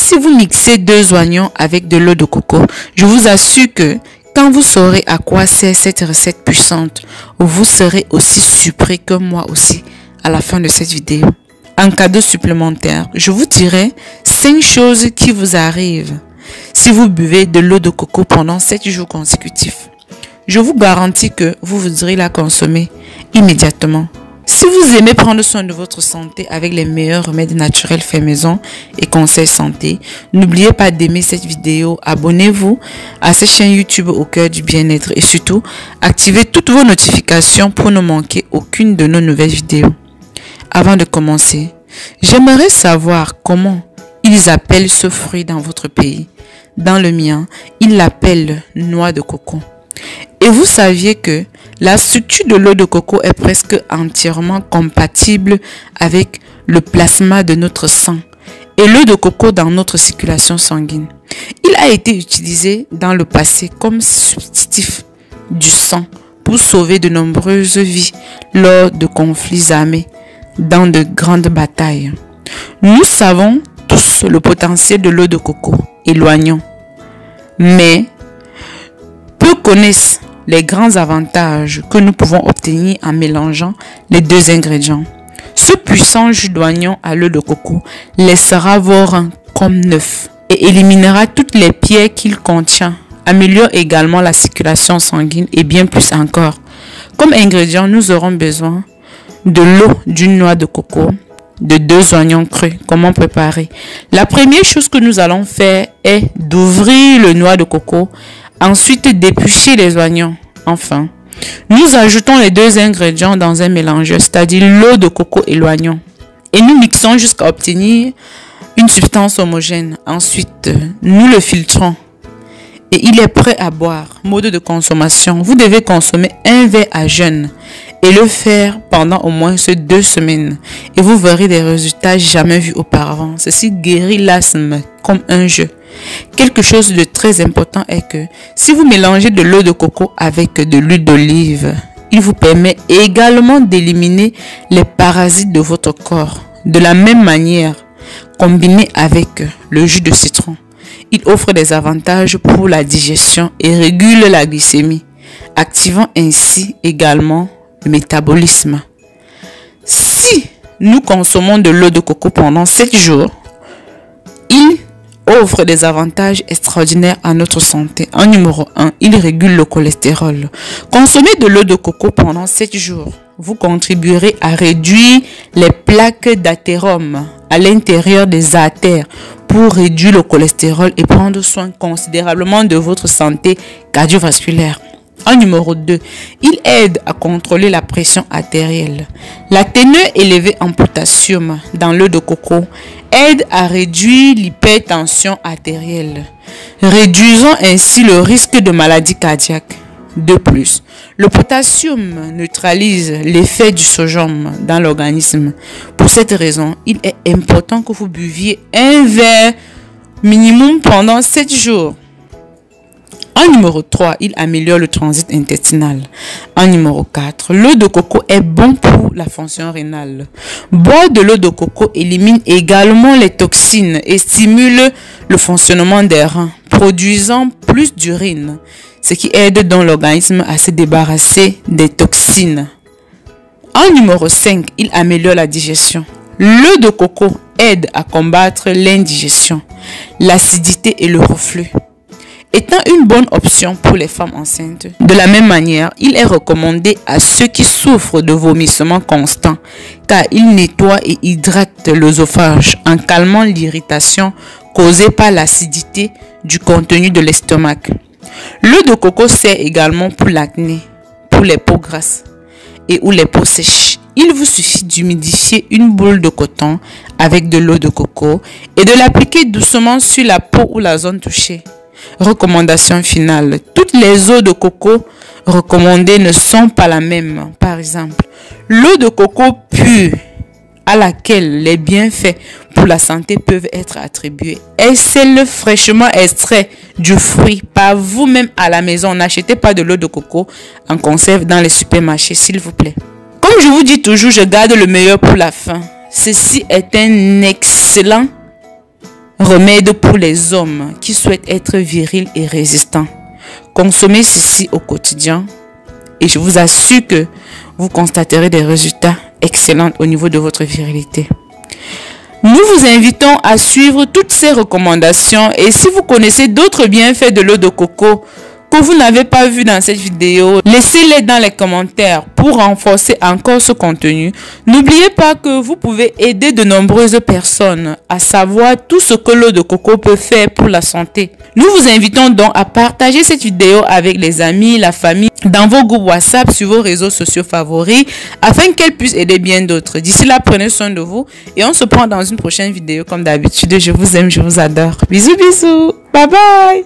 si vous mixez 2 oignons avec de l'eau de coco, je vous assure que quand vous saurez à quoi sert cette recette puissante, vous serez aussi surpris que moi aussi à la fin de cette vidéo. En cadeau supplémentaire, je vous dirai 5 choses qui vous arrivent si vous buvez de l'eau de coco pendant 7 jours consécutifs. Je vous garantis que vous voudrez la consommer immédiatement. Si vous aimez prendre soin de votre santé avec les meilleurs remèdes naturels faits maison et conseils santé, n'oubliez pas d'aimer cette vidéo, abonnez-vous à cette chaîne YouTube au cœur du bien-être et surtout, activez toutes vos notifications pour ne manquer aucune de nos nouvelles vidéos. Avant de commencer, j'aimerais savoir comment ils appellent ce fruit dans votre pays. Dans le mien, ils l'appellent noix de coco. Et vous saviez que la structure de l'eau de coco est presque entièrement compatible avec le plasma de notre sang et l'eau de coco dans notre circulation sanguine. Il a été utilisé dans le passé comme substitut du sang pour sauver de nombreuses vies lors de conflits armés dans de grandes batailles. Nous savons tous le potentiel de l'eau de coco et l'oignon, mais peu connaissent les grands avantages que nous pouvons obtenir en mélangeant les 2 ingrédients. Ce puissant jus d'oignon à l'eau de coco laissera vos reins comme neufs et éliminera toutes les pierres qu'il contient, améliore également la circulation sanguine et bien plus encore. Comme ingrédient, nous aurons besoin de l'eau d'une noix de coco, de 2 oignons crus. Comment préparer? La première chose que nous allons faire est d'ouvrir le noix de coco. Ensuite, d'éplucher les oignons. Enfin, nous ajoutons les 2 ingrédients dans un mélangeur, c'est-à-dire l'eau de coco et l'oignon. Et nous mixons jusqu'à obtenir une substance homogène. Ensuite, nous le filtrons. Et il est prêt à boire. Mode de consommation. Vous devez consommer 1 verre à jeûne et le faire pendant au moins 2 semaines. Et vous verrez des résultats jamais vus auparavant. Ceci guérit l'asthme comme un jeu. Quelque chose de très important est que si vous mélangez de l'eau de coco avec de l'huile d'olive, il vous permet également d'éliminer les parasites de votre corps. De la même manière, combiné avec le jus de citron, il offre des avantages pour la digestion et régule la glycémie, activant ainsi également le métabolisme. Si nous consommons de l'eau de coco pendant 7 jours, il offre des avantages extraordinaires à notre santé. En numéro 1, il régule le cholestérol. Consommer de l'eau de coco pendant 7 jours. Vous contribuerez à réduire les plaques d'athérome à l'intérieur des artères pour réduire le cholestérol et prendre soin considérablement de votre santé cardiovasculaire. En numéro 2, il aide à contrôler la pression artérielle. La teneur élevée en potassium dans l'eau de coco aide à réduire l'hypertension artérielle, réduisant ainsi le risque de maladie cardiaque. De plus, le potassium neutralise l'effet du sodium dans l'organisme. Pour cette raison, il est important que vous buviez 1 verre minimum pendant 7 jours. En numéro 3, il améliore le transit intestinal. En numéro 4, l'eau de coco est bon pour la fonction rénale. Boire de l'eau de coco élimine également les toxines et stimule le fonctionnement des reins, produisant plus d'urine, ce qui aide donc l'organisme à se débarrasser des toxines. En numéro 5, il améliore la digestion. L'eau de coco aide à combattre l'indigestion, l'acidité et le reflux, étant une bonne option pour les femmes enceintes. De la même manière, il est recommandé à ceux qui souffrent de vomissements constants car il nettoie et hydrate l'œsophage en calmant l'irritation causée par l'acidité du contenu de l'estomac. L'eau de coco sert également pour l'acné, pour les peaux grasses et ou les peaux sèches. Il vous suffit d'humidifier une boule de coton avec de l'eau de coco et de l'appliquer doucement sur la peau ou la zone touchée. Recommandation finale. Toutes les eaux de coco recommandées ne sont pas la même. Par exemple, l'eau de coco pure à laquelle les bienfaits pour la santé peuvent être attribués est celle fraîchement extraite du fruit par vous-même à la maison. N'achetez pas de l'eau de coco en conserve dans les supermarchés, s'il vous plaît. Comme je vous dis toujours, je garde le meilleur pour la fin. Ceci est un excellent Remède pour les hommes qui souhaitent être virils et résistants. Consommez ceci au quotidien et je vous assure que vous constaterez des résultats excellents au niveau de votre virilité. Nous vous invitons à suivre toutes ces recommandations et si vous connaissez d'autres bienfaits de l'eau de coco que vous n'avez pas vu dans cette vidéo, laissez-les dans les commentaires pour renforcer encore ce contenu. N'oubliez pas que vous pouvez aider de nombreuses personnes à savoir tout ce que l'eau de coco peut faire pour la santé. Nous vous invitons donc à partager cette vidéo avec les amis, la famille, dans vos groupes WhatsApp, sur vos réseaux sociaux favoris, afin qu'elle puisse aider bien d'autres. D'ici là, prenez soin de vous et on se prend dans une prochaine vidéo comme d'habitude. Je vous aime, je vous adore. Bisous, bisous. Bye bye.